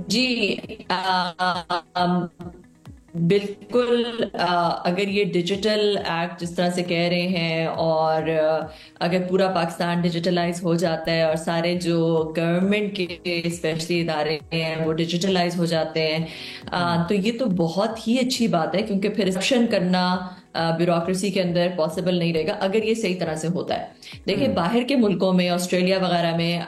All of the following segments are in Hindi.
जी बिल्कुल। अगर ये डिजिटल एक्ट जिस तरह से कह रहे हैं और अगर पूरा पाकिस्तान डिजिटलाइज हो जाता है और सारे जो गवर्नमेंट के स्पेशली इदारे हैं वो डिजिटलाइज हो जाते हैं, तो ये तो बहुत ही अच्छी बात है, क्योंकि फिर रिसेप्शन करना ब्यूरोक्रेसी के अंदर पॉसिबल नहीं रहेगा अगर ये सही तरह से होता है। देखिए, बाहर के मुल्कों में, ऑस्ट्रेलिया वगैरह में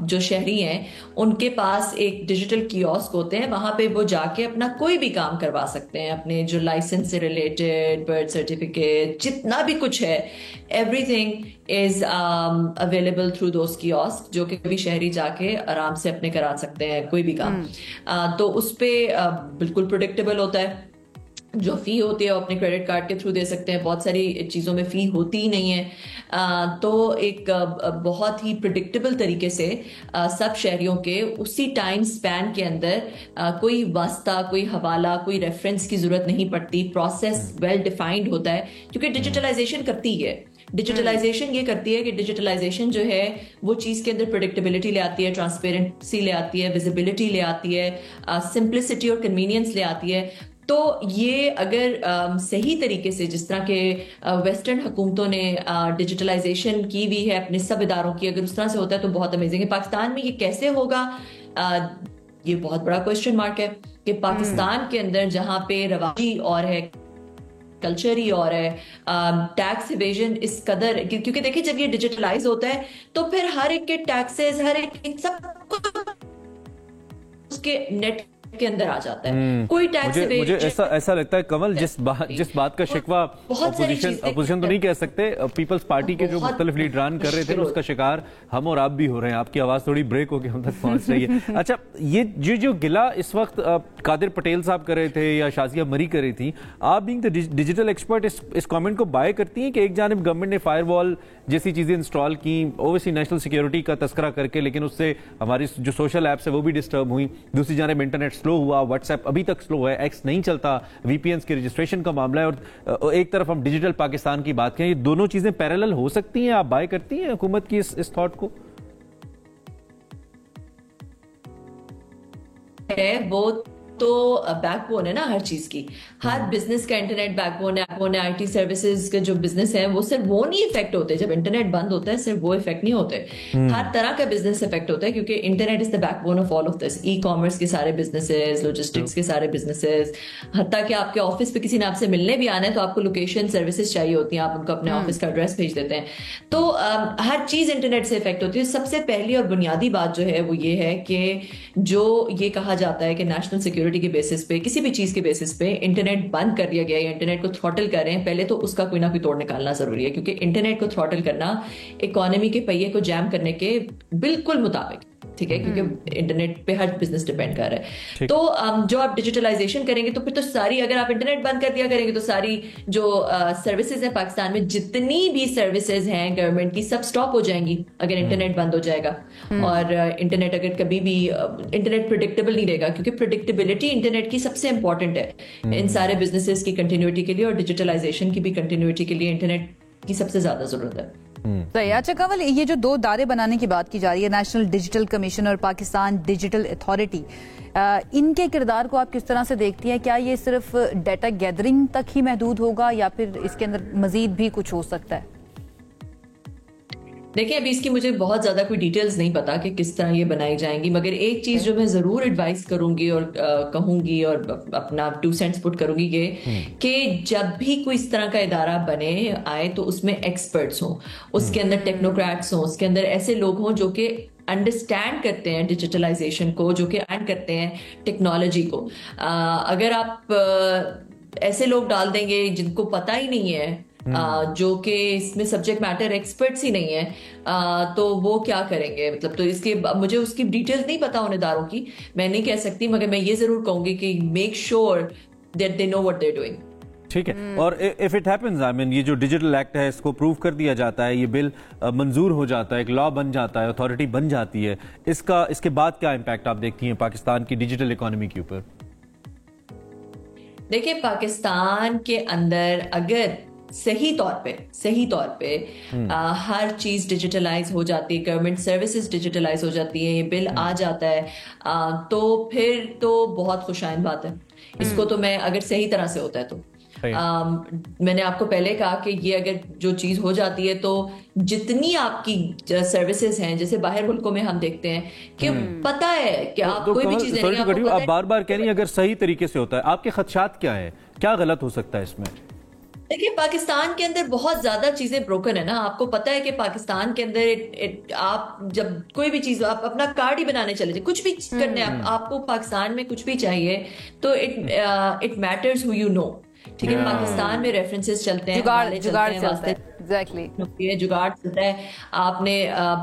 जो शहरी हैं उनके पास एक डिजिटल कियोस्क होते हैं, वहां पे वो जाके अपना कोई भी काम करवा सकते हैं, अपने जो लाइसेंस से रिलेटेड, बर्थ सर्टिफिकेट, जितना भी कुछ है, everything is available through those kiosk, जो कि भी शहरी जाके आराम से अपने करा सकते हैं कोई भी काम। तो उस पे बिल्कुल प्रोडिक्टेबल होता है। जो फी होती है वो अपने क्रेडिट कार्ड के थ्रू दे सकते हैं, बहुत सारी चीज़ों में फी होती ही नहीं है। तो एक बहुत ही प्रिडिक्टेबल तरीके से सब शहरियों के उसी टाइम स्पैन के अंदर कोई वास्ता, कोई हवाला, कोई रेफरेंस की जरूरत नहीं पड़ती। प्रोसेस वेल डिफाइंड होता है, क्योंकि डिजिटलाइजेशन करती है। डिजिटलाइजेशन ये करती है कि डिजिटलाइजेशन जो है वो चीज़ के अंदर प्रोडिक्टेबिलिटी ले आती है, ट्रांसपेरेंसी ले आती है, विजिबिलिटी ले आती है, सिंप्लिसिटी और कन्वीनियंस ले आती है। तो ये अगर सही तरीके से, जिस तरह के वेस्टर्न हुकूमतों ने डिजिटलाइजेशन की हुई है अपने सब इदारों की, अगर उस तरह से होता है तो बहुत अमेजिंग है। पाकिस्तान में ये कैसे होगा, ये बहुत बड़ा क्वेश्चन मार्क है कि पाकिस्तान के अंदर जहां पे रवाजी और है, कल्चर ही और है, टैक्स इवेजन इस कदर, क्योंकि देखिए जब ये डिजिटलाइज होता है तो फिर हर एक के टैक्सेस, हर एक सब उसके नेट के अंदर आ जाता है, कोई टैक्स मुझे मुझे ऐसा ऐसा लगता है कमल, जिस बात का शिकवा बहुत सारी अपोजिशन तो नहीं कह सकते, पीपल्स पार्टी के जो मुख्तलिफ लीडरान कर रहे थे उसका शिकार हम और आप भी हो रहे हैं। आपकी आवाज थोड़ी ब्रेक होकर हम तक पहुंच रही है। अच्छा, ये जो गिला इस वक्त कादिर पटेल साहब कर रहे थे या शाजिया मरी कर रही थी, आप बीइंग द डिजिटल एक्सपर्ट इस कमेंट को बाय करती हैं कि एक जानिब गवर्नमेंट ने फायरवॉल जैसी चीजें इंस्टॉल की, ओवरसी नेशनल सिक्योरिटी का तस्करा करके, लेकिन उससे हमारी जो सोशल एप्स है वो भी डिस्टर्ब हुई, दूसरी जानिब इंटरनेट स्लो हुआ, व्हाट्सएप अभी तक स्लो है, एक्स नहीं चलता, वीपीएन के रजिस्ट्रेशन का मामला है, और एक तरफ हम डिजिटल पाकिस्तान की बात करें, ये दोनों चीजें पैरेलल हो सकती हैं? आप बाय करती हैं हुकूमत की इस थॉट को? है वो तो बैकबोन है ना हर चीज की। हर बिजनेस का इंटरनेट बैकबोन है। आईटी सर्विसेज के जो बिजनेस है वो सिर्फ वो नहीं इफेक्ट होते जब इंटरनेट बंद होता है, सिर्फ वो इफेक्ट नहीं होते, हर तरह का बिजनेस इफेक्ट होता है, क्योंकि internet is the backbone of all of this. E commerce के सारे बिजनेसेस, लॉजिस्टिक्स के सारे बिजनेसेस, हत्ता कि आपके ऑफिस पे किसी ने आपसे मिलने भी आना है तो आपको लोकेशन सर्विसेज चाहिए होती हैं, आप उनको अपने ऑफिस का एड्रेस भेज देते हैं। तो हर चीज इंटरनेट से इफेक्ट होती है। सबसे पहली और बुनियादी बात जो है वो ये है कि जो ये कहा जाता है कि नेशनल सिक्योरिटी के बेसिस पे, किसी भी चीज के बेसिस पे इंटरनेट बंद कर दिया गया या इंटरनेट को थ्रॉटल कर रहे हैं, पहले तो उसका कोई ना कोई तोड़ निकालना जरूरी है, क्योंकि इंटरनेट को थ्रॉटल करना इकोनॉमी के पहिए को जैम करने के बिल्कुल मुताबिक, ठीक है, क्योंकि इंटरनेट पे हर बिजनेस डिपेंड कर रहा है। तो जो आप डिजिटलाइजेशन करेंगे तो फिर तो सारी, अगर आप इंटरनेट बंद कर दिया करेंगे तो सारी जो सर्विसेज हैं पाकिस्तान में, जितनी भी सर्विसेज हैं गवर्नमेंट की, सब स्टॉप हो जाएंगी अगर इंटरनेट बंद हो जाएगा। और इंटरनेट अगर कभी भी इंटरनेट प्रिडिक्टेबल नहीं रहेगा, क्योंकि प्रिडिक्टेबिलिटी इंटरनेट की सबसे इंपॉर्टेंट है इन सारे बिजनेसेस की कंटिन्यूटी के लिए, और डिजिटलाइजेशन की भी कंटिन्यूटी के लिए इंटरनेट की सबसे ज्यादा जरूरत है। सही। अच्छा कंवल, ये जो दो दायरे बनाने की बात की जा रही है, नेशनल डिजिटल कमीशन और पाकिस्तान डिजिटल अथॉरिटी, इनके किरदार को आप किस तरह से देखती हैं? क्या ये सिर्फ डाटा गैदरिंग तक ही महदूद होगा या फिर इसके अंदर मजीद भी कुछ हो सकता है? देखिए, अभी इसकी मुझे बहुत ज्यादा कोई डिटेल्स नहीं पता कि किस तरह ये बनाई जाएंगी, मगर एक चीज जो मैं जरूर एडवाइस करूंगी और कहूंगी और अपना 2 सेंट्स पुट करूंगी ये कि जब भी कोई इस तरह का इदारा बने आए तो उसमें एक्सपर्ट्स हों, उसके अंदर टेक्नोक्रेट्स हों, उसके अंदर ऐसे लोग हों जो कि अंडरस्टैंड करते हैं डिजिटलाइजेशन को, जो कि अंडरस्टैंड करते हैं टेक्नोलॉजी को। अगर आप ऐसे लोग डाल देंगे जिनको पता ही नहीं है, जो कि इसमें सब्जेक्ट मैटर एक्सपर्ट्स ही नहीं है, तो वो क्या करेंगे? मतलब, तो इसके मुझे उसकी डिटेल्स नहीं पता उन इदारों की, मैं नहीं कह सकती, मगर मैं ये जरूर कहूंगी कि make sure that they know what they are doing. ठीक है। और if it happens, I mean, ये जो डिजिटल एक्ट है इसको प्रूव कर दिया जाता है, ये बिल मंजूर हो जाता है, एक लॉ बन जाता है, अथॉरिटी बन जाती है, इसके बाद क्या इम्पैक्ट आप देखती हैं पाकिस्तान की डिजिटल इकोनॉमी के ऊपर? देखिए, पाकिस्तान के अंदर अगर सही तौर पे हर चीज डिजिटलाइज हो जाती है, गवर्नमेंट सर्विसेज डिजिटलाइज हो जाती है, ये बिल आ जाता है, तो फिर तो बहुत खुशाइन बात है। इसको तो मैं, अगर सही तरह से होता है तो मैंने आपको पहले कहा कि ये अगर जो चीज हो जाती है तो जितनी आपकी सर्विसेज हैं, जैसे बाहर मुल्कों में हम देखते हैं कि पता है कि आप कोई भी चीज आप बार बार कह रही हैं अगर सही तरीके से होता है, आपके खदशात क्या है, क्या गलत हो सकता है इसमें? देखिए, पाकिस्तान के अंदर बहुत ज्यादा चीजें ब्रोकन है ना। आपको पता है कि पाकिस्तान के अंदर आप जब कोई भी चीज, आप अपना कार्ड ही बनाने चले जाए, कुछ भी करने आपको पाकिस्तान में कुछ भी चाहिए तो it matters who you know. ठीक है, पाकिस्तान में रेफरेंसेस चलते हैं, जुगाड़ चलता है, एग्जैक्टली जुगाड़ चलता है। आपने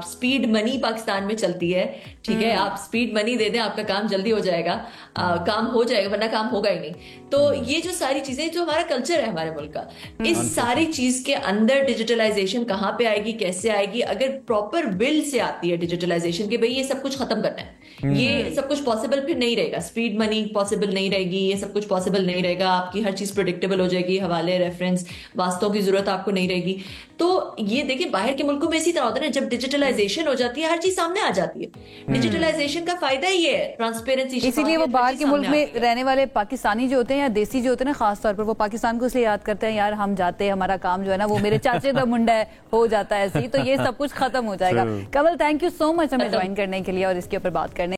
स्पीड मनी पाकिस्तान में चलती है, ठीक है, आप स्पीड मनी दे दें, आपका काम जल्दी हो जाएगा, काम हो जाएगा, वरना काम होगा ही नहीं। तो ये जो सारी चीजें, जो हमारा कल्चर है हमारे मुल्क का, इस सारी चीज के अंदर डिजिटलाइजेशन कहाँ पे आएगी, कैसे आएगी? अगर प्रॉपर विल से आती है डिजिटलाइजेशन के भाई ये सब कुछ खत्म करना है, ये सब कुछ पॉसिबल फिर नहीं रहेगा। स्पीड मनी पॉसिबल नहीं रहेगी, ये सब कुछ पॉसिबल नहीं रहेगा, आपकी हर चीज प्रेडिक्टेबल हो जाएगी, हवाले, रेफरेंस, वास्तों की जरूरत आपको नहीं रहेगी। तो ये देखिए, बाहर के मुल्कों में इसी तरह होता है ना, जब डिजिटलाइजेशन हो जाती है हर चीज सामने आ जाती है। डिजिटलाइजेशन का फायदा ये है, ट्रांसपेरेंसी। इसीलिए वो बाहर के मुल्क में रहने वाले पाकिस्तानी जो होते हैं या देसी जो होते हैं ना, खासतौर पर वो पाकिस्तान को इसलिए याद करते हैं, यार हम जाते हैं, हमारा काम जो है ना वो मेरे चाचे का मुंडा है, हो जाता है ऐसे ही, तो ये सब कुछ खत्म हो जाएगा। कमल, थैंक यू सो मच हमें ज्वाइन करने के लिए और इसके ऊपर बात करने